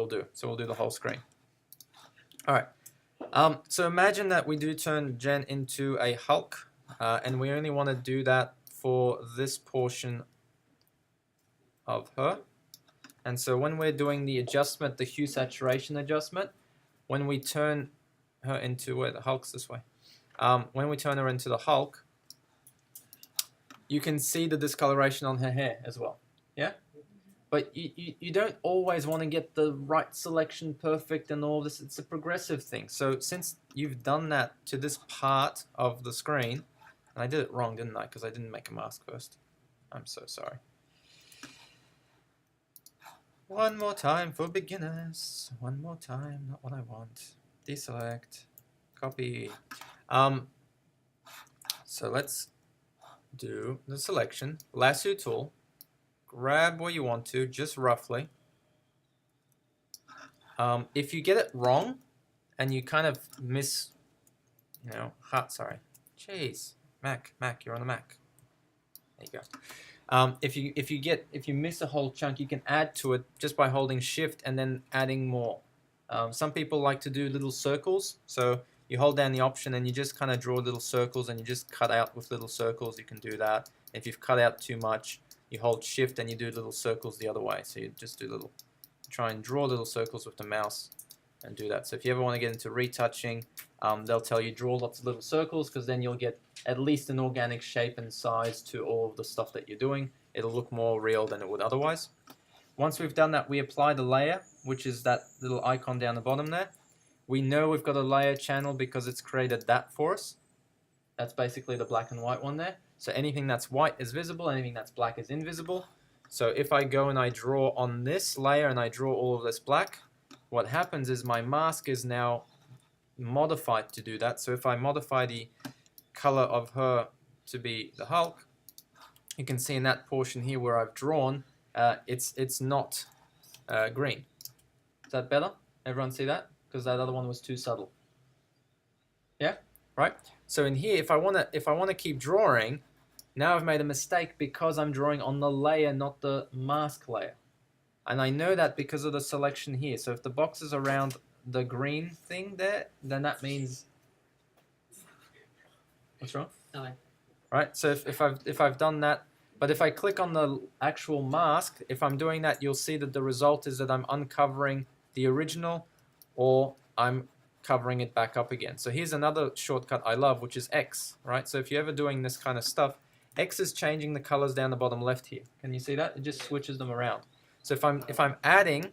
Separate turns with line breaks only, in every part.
do. So we'll do the whole screen. All right. So imagine that we do turn Jen into a Hulk, and we only want to do that for this portion of her. And so when we're doing the adjustment, the hue saturation adjustment, when we turn her into, where the Hulk's this way, when we turn her into the Hulk, you can see the discoloration on her hair as well. Yeah? But you don't always want to get the right selection perfect and all this. It's a progressive thing. So since you've done that to this part of the screen, and I did it wrong, didn't I? Because I didn't make a mask first. I'm so sorry. One more time for beginners. One more time, not what I want. Deselect, copy. So let's do the selection. Lasso tool. Grab where you want to, just roughly. If you get it wrong, and you kind of miss, you know, sorry. Jeez, Mac, you're on the Mac. There you go. If you miss a whole chunk, you can add to it just by holding Shift and then adding more. Some people like to do little circles, so you hold down the option and you just kind of draw little circles and you just cut out with little circles. You can do that. If you've cut out too much, you hold Shift and you do little circles the other way. So you just do try and draw little circles with the mouse and do that. So if you ever want to get into retouching, they'll tell you draw lots of little circles, because then you'll get at least an organic shape and size to all of the stuff that you're doing. It'll look more real than it would otherwise. Once we've done that, we apply the layer, which is that little icon down the bottom there. We know we've got a layer channel because it's created that for us. That's basically the black and white one there. So anything that's white is visible, anything that's black is invisible. So if I go and I draw on this layer and I draw all of this black, what happens is my mask is now modified to do that. So if I modify the color of her to be the Hulk, you can see in that portion here where I've drawn, it's not green. Is that better? Everyone see that? Because that other one was too subtle. Yeah, right. So in here, if I wanna keep drawing, now I've made a mistake because I'm drawing on the layer, not the mask layer. And I know that because of the selection here. So if the box is around the green thing there, then that means, what's wrong?
No.
Right. So if I've done that, but if I click on the actual mask, if I'm doing that, you'll see that the result is that I'm uncovering the original, or I'm covering it back up again. So here's another shortcut I love, which is X. Right. So if you're ever doing this kind of stuff, X is changing the colors down the bottom left here. Can you see that? It just switches them around. So if I'm adding,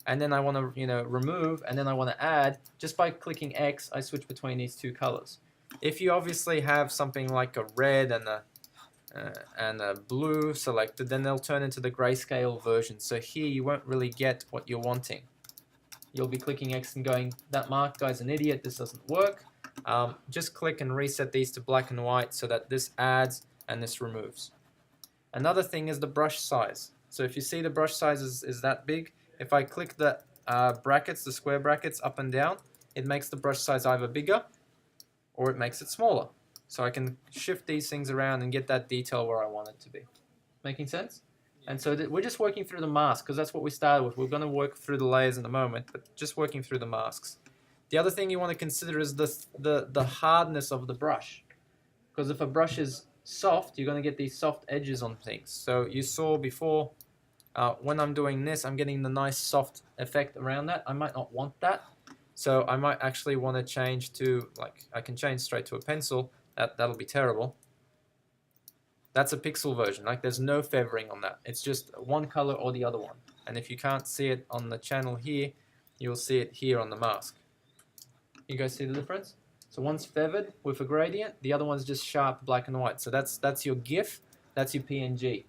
and then I want to remove, and then I want to add, just by clicking X, I switch between these two colors. If you obviously have something like a red and a blue selected, then they'll turn into the grayscale version. So here you won't really get what you're wanting. You'll be clicking X and going, that mark guy's an idiot, this doesn't work. Just click and reset these to black and white so that this adds and this removes. Another thing is the brush size. So if you see the brush size is that big, if I click the brackets, the square brackets up and down, it makes the brush size either bigger or it makes it smaller. So I can shift these things around and get that detail where I want it to be. Making sense? And so we're just working through the mask because that's what we started with. We're going to work through the layers in a moment, but just working through the masks. The other thing you want to consider is the hardness of the brush. Because if a brush is soft, you're going to get these soft edges on things. So you saw before, when I'm doing this, I'm getting the nice soft effect around that. I might not want that. So I might actually want to change to, like, I can change straight to a pencil. That'll be terrible. That's a pixel version. Like, there's no feathering on that. It's just one color or the other one. And if you can't see it on the channel here, you'll see it here on the mask. You guys see the difference? So one's feathered with a gradient, the other one's just sharp black and white. So that's your GIF, that's your PNG,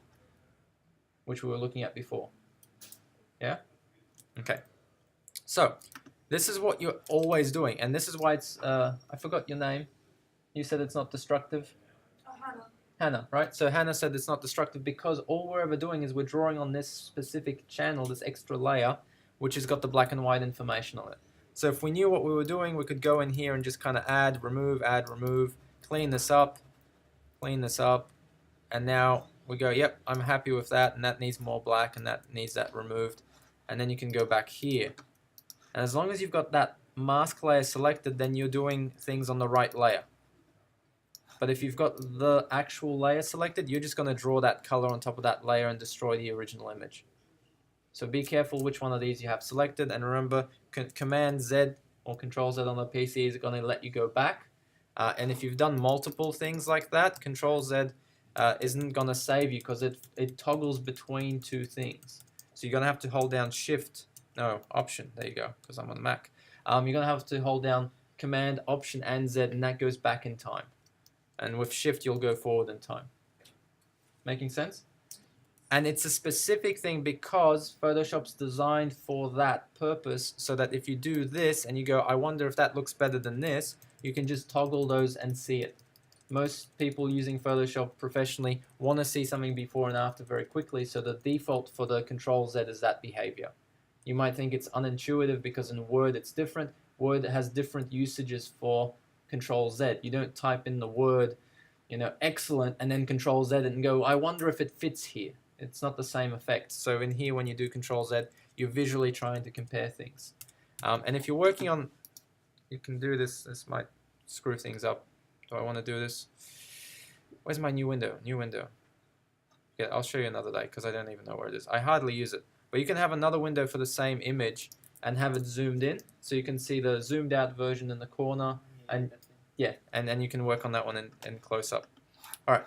which we were looking at before. Yeah? Okay. So this is what you're always doing, and this is why it's, I forgot your name. You said it's not destructive?
Oh, Hannah.
Hannah, right? So Hannah said it's not destructive because all we're ever doing is we're drawing on this specific channel, this extra layer, which has got the black and white information on it. So if we knew what we were doing, we could go in here and just kind of add, remove, clean this up, and now we go, yep, I'm happy with that, and that needs more black, and that needs that removed. and then you can go back here. And as long as you've got that mask layer selected, then you're doing things on the right layer. But if you've got the actual layer selected, you're just going to draw that color on top of that layer and destroy the original image. So be careful which one of these you have selected, and remember, Command Z or Control Z on the PC is going to let you go back. And if you've done multiple things like that, Control Z isn't going to save you because it toggles between two things. So you're going to have to hold down Option, there you go, because I'm on the Mac. You're going to have to hold down Command, Option, and Z, and that goes back in time. And with Shift, you'll go forward in time. Making sense? And it's a specific thing because Photoshop's designed for that purpose, so that if you do this and you go, I wonder if that looks better than this, you can just toggle those and see it. Most people using Photoshop professionally want to see something before and after very quickly, so the default for the Control Z is that behavior. You might think it's unintuitive because in Word it's different. Word has different usages for Control Z. You don't type in the word, excellent, and then Control Z and go, I wonder if it fits here. It's not the same effect. So in here, when you do Control Z, you're visually trying to compare things. And if you're working on, you can do this. This might screw things up. Do I want to do this? Where's my new window? New window. Yeah, I'll show you another day because I don't even know where it is. I hardly use it. But you can have another window for the same image and have it zoomed in, so you can see the zoomed out version in the corner, and then you can work on that one in close up. All right.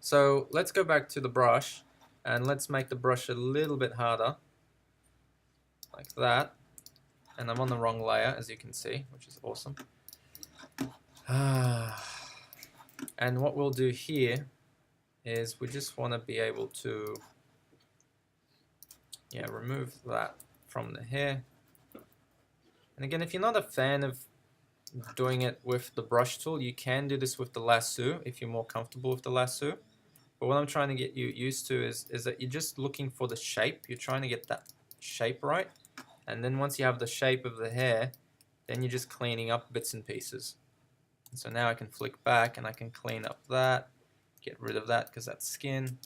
So let's go back to the brush. And let's make the brush a little bit harder, like that. And I'm on the wrong layer, as you can see, which is awesome. And what we'll do here is we just want to be able to remove that from the hair. And again, if you're not a fan of doing it with the brush tool, you can do this with the lasso if you're more comfortable with the lasso. But what I'm trying to get you used to is that you're just looking for the shape. You're trying to get that shape right. And then once you have the shape of the hair, then you're just cleaning up bits and pieces. And so now I can flick back and I can clean up that, get rid of that because that's skin.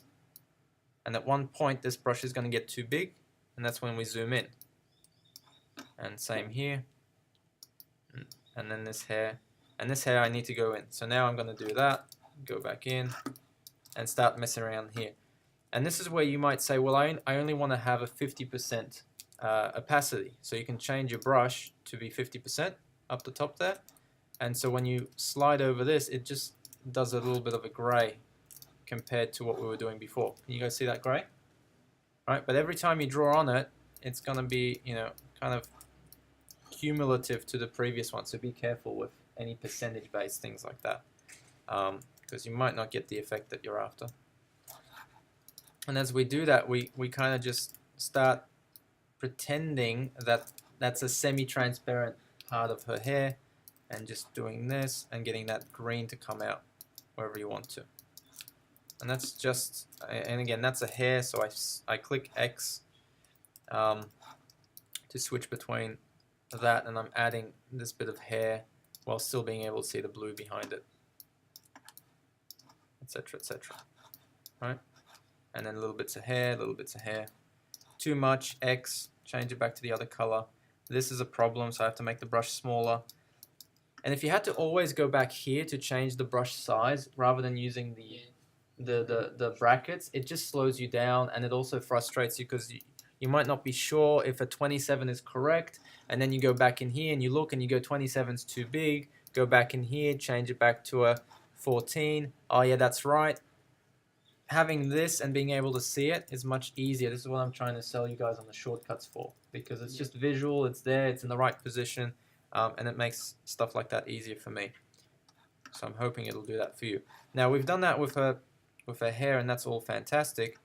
And at one point this brush is going to get too big, and that's when we zoom in. And same here. And then this hair. And this hair I need to go in. So now I'm going to do that, go back in, and start messing around here. And this is where you might say, well, I only want to have a 50% opacity. So you can change your brush to be 50% up the top there. And so when you slide over this, it just does a little bit of a gray compared to what we were doing before. Can you guys see that gray? All right, but every time you draw on it, it's going to be, kind of cumulative to the previous one. So be careful with any percentage-based things like that. Because you might not get the effect that you're after. And as we do that, we kind of just start pretending that that's a semi-transparent part of her hair, and just doing this and getting that green to come out wherever you want to. And that's just, and again, that's a hair, so I click X to switch between that, and I'm adding this bit of hair while still being able to see the blue behind it, etc., etc. Right? And then little bits of hair, little bits of hair. Too much, X, change it back to the other color. This is a problem, so I have to make the brush smaller. And if you had to always go back here to change the brush size rather than using the brackets, it just slows you down, and it also frustrates you because you might not be sure if a 27 is correct, and then you go back in here and you look and you go 27 is too big, go back in here, change it back to a 14, oh yeah, that's right. Having this and being able to see it is much easier. This is what I'm trying to sell you guys on the shortcuts for, because it's just visual, it's there, it's in the right position, and it makes stuff like that easier for me. So I'm hoping it'll do that for you. Now we've done that with her hair, and that's all fantastic.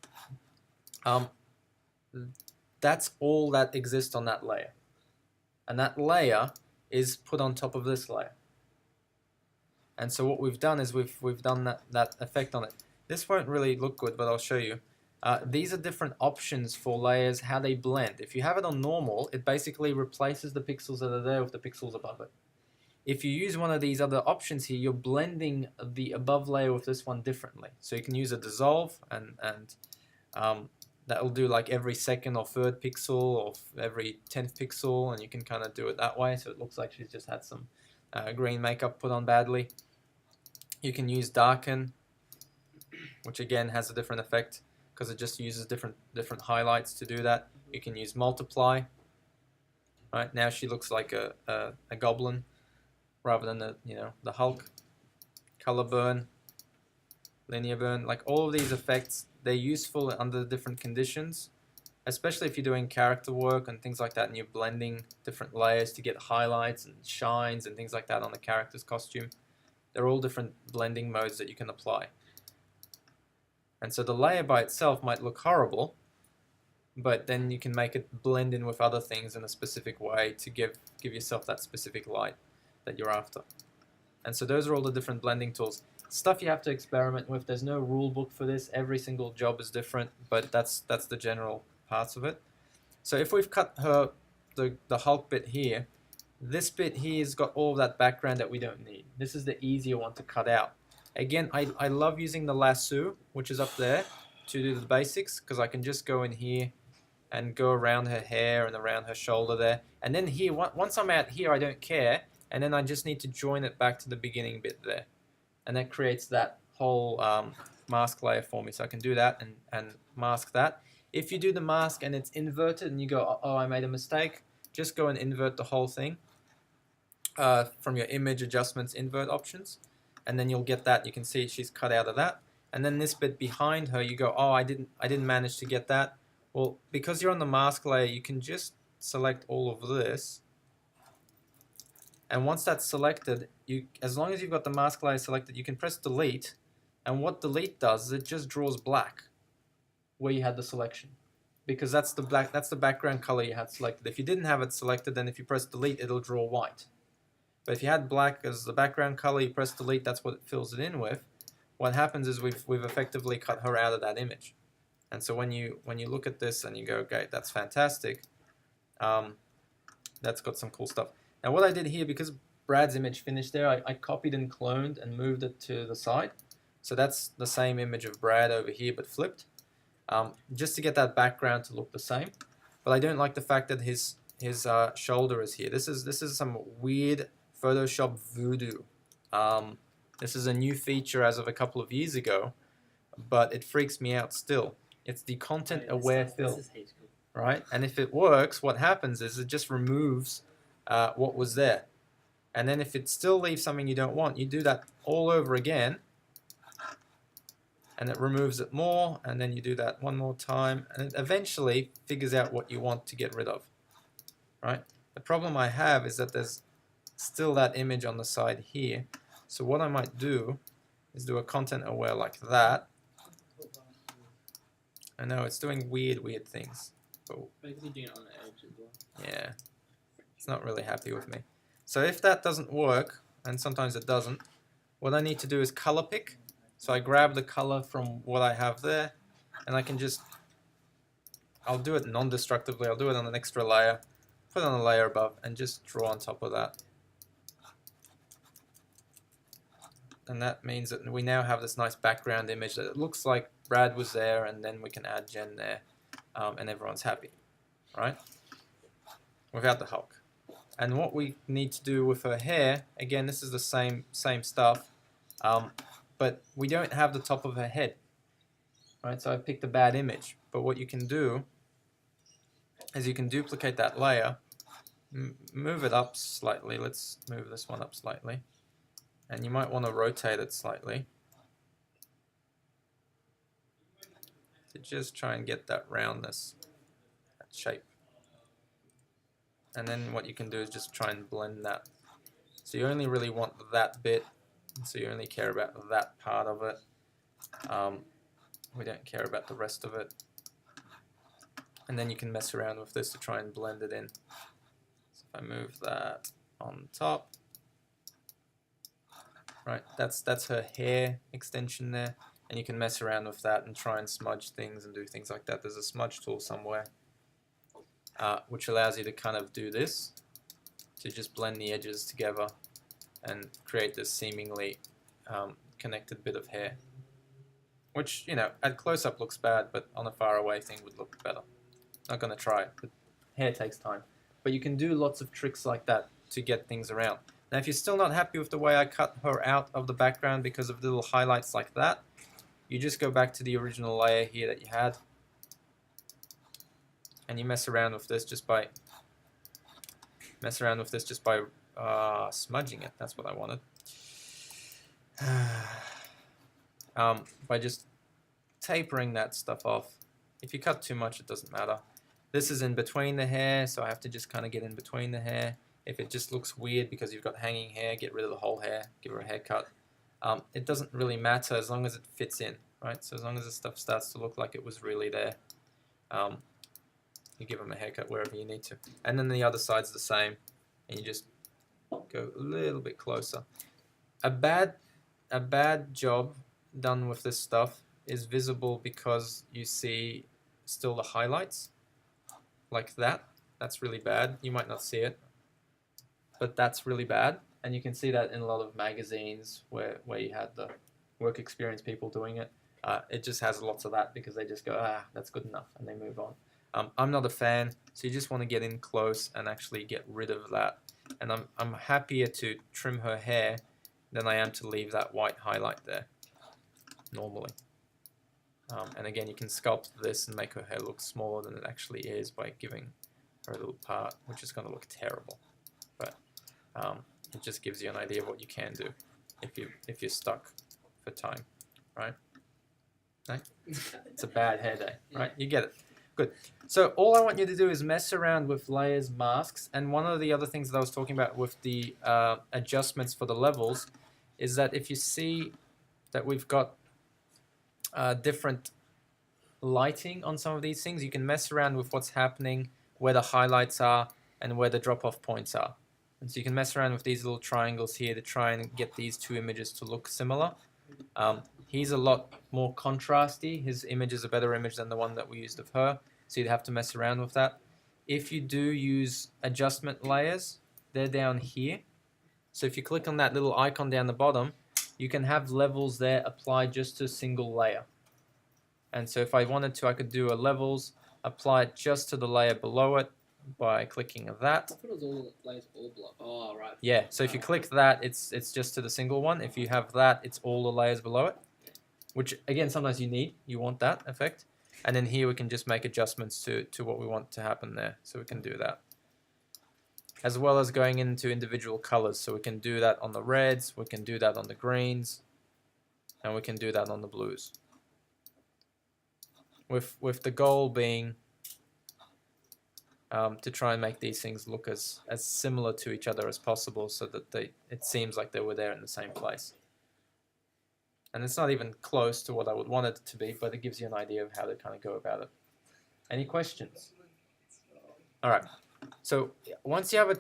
That's all that exists on that layer, and that layer is put on top of this layer. And so what we've done is we've done that effect on it. This won't really look good, but I'll show you. These are different options for layers, how they blend. If you have it on normal, it basically replaces the pixels that are there with the pixels above it. If you use one of these other options here, you're blending the above layer with this one differently. So you can use a dissolve and that'll do like every second or third pixel or every 10th pixel, and you can kind of do it that way, so it looks like she's just had some green makeup put on badly. You can use darken, which again has a different effect because it just uses different highlights to do that. You can use multiply. Right now she looks like a goblin rather than the Hulk. Color burn, linear burn, like all of these effects, they're useful under different conditions, especially if you're doing character work and things like that, and you're blending different layers to get highlights and shines and things like that on the character's costume. They're all different blending modes that you can apply. And so the layer by itself might look horrible, but then you can make it blend in with other things in a specific way to give yourself that specific light that you're after. And so those are all the different blending tools. Stuff you have to experiment with. There's no rule book for this. Every single job is different, but that's the general parts of it. So if we've cut her the Hulk bit here, this bit here has got all of that background that we don't need. This is the easier one to cut out. Again, I love using the lasso, which is up there, to do the basics, because I can just go in here and go around her hair and around her shoulder there. And then here, once I'm out here, I don't care, and then I just need to join it back to the beginning bit there. And that creates that whole mask layer for me. So I can do that and mask that. If you do the mask and it's inverted and you go, oh, I made a mistake, just go and invert the whole thing from your image adjustments invert options. And then you'll get that. You can see she's cut out of that. And then this bit behind her, you go, oh, I didn't manage to get that. Well, because you're on the mask layer, you can just select all of this. And once that's selected, as long as you've got the mask layer selected, you can press delete. And what delete does is it just draws black where you had the selection, because that's the background color you had selected. If you didn't have it selected, then if you press delete, it'll draw white. But if you had black as the background color, you press delete, that's what it fills it in with. What happens is we've effectively cut her out of that image. And so when you look at this and you go, okay, that's fantastic, that's got some cool stuff. Now what I did here, because Brad's image finished there, I copied and cloned and moved it to the side. So that's the same image of Brad over here but flipped, just to get that background to look the same. But I don't like the fact that his shoulder is here. This is some weird Photoshop voodoo. This is a new feature as of a couple of years ago, but it freaks me out still. It's the content aware fill, right? And if it works, what happens is it just removes what was there. And then if it still leaves something you don't want, you do that all over again, and it removes it more, and then you do that one more time, and it eventually figures out what you want to get rid of, right? The problem I have is that there's still that image on the side here. So what I might do is do a content aware like that. I know it's doing weird things, but
Basically doing it on the edge as well.
yeah, it's not really happy with me. So if that doesn't work, and sometimes it doesn't, what I need to do is color pick. So I grab the color from what I have there, and I can I'll do it non-destructively. I'll do it on an extra layer, put it on a layer above, and just draw on top of that. And that means that we now have this nice background image that it looks like Brad was there, and then we can add Jen there, and everyone's happy, right? Without the Hulk. And what we need to do with her hair, again, this is the same stuff, but we don't have the top of her head, right? So I picked a bad image. But what you can do is you can duplicate that layer, move it up slightly. Let's move this one up slightly. And you might want to rotate it slightly to just try and get that roundness, that shape. And then what you can do is just try and blend that. So you only really want that bit, so you only care about that part of it. We don't care about the rest of it. And then you can mess around with this to try and blend it in. So if I move that on top, right, that's her hair extension there, and you can mess around with that and try and smudge things and do things like that. There's a smudge tool somewhere, which allows you to kind of do this, to just blend the edges together and create this seemingly connected bit of hair, which, you know, at close-up looks bad, but on a far-away thing would look better. Not going to try it, but hair takes time. But you can do lots of tricks like that to get things around. Now, if you're still not happy with the way I cut her out of the background because of little highlights like that, you just go back to the original layer here that you had, and you mess around with this just by smudging it. That's what I wanted. By just tapering that stuff off. If you cut too much, it doesn't matter. This is in between the hair, so I have to just kind of get in between the hair. If it just looks weird because you've got hanging hair, get rid of the whole hair, give her a haircut. It doesn't really matter as long as it fits in, right? So as long as the stuff starts to look like it was really there, you give them a haircut wherever you need to. And then the other side's the same, and you just go a little bit closer. A bad job done with this stuff is visible because you see still the highlights like that. That's really bad. You might not see it, but that's really bad, and you can see that in a lot of magazines where you had the work experience people doing it. It just has lots of that because they just go, that's good enough, and they move on. I'm not a fan, so you just want to get in close and actually get rid of that. And I'm happier to trim her hair than I am to leave that white highlight there normally. And again, you can sculpt this and make her hair look smaller than it actually is by giving her a little part, which is going to look terrible. But it just gives you an idea of what you can do if you're stuck for time, right? Right? It's a bad hair day, right? You get it. Good. So all I want you to do is mess around with layers, masks, and one of the other things that I was talking about with the adjustments for the levels is that if you see that we've got different lighting on some of these things, you can mess around with what's happening, where the highlights are, and where the drop-off points are. And so you can mess around with these little triangles here to try and get these two images to look similar. He's a lot more contrasty. His image is a better image than the one that we used of her, so you'd have to mess around with that. If you do use adjustment layers, they're down here. So if you click on that little icon down the bottom, you can have levels there applied just to a single layer. And so if I wanted to, I could do a levels, apply it just to the layer below it by clicking of that.
I thought it was all layers all block. Oh, right.
Yeah, so if you click that, it's just to the single one. If you have that, it's all the layers below it, which again, sometimes you want that effect. And then here we can just make adjustments to what we want to happen there. So we can do that. As well as going into individual colors. So we can do that on the reds, we can do that on the greens, and we can do that on the blues. With the goal being to try and make these things look as similar to each other as possible so that it seems like they were there in the same place. And it's not even close to what I would want it to be, but it gives you an idea of how to kind of go about it. Any questions? All right. So once you have a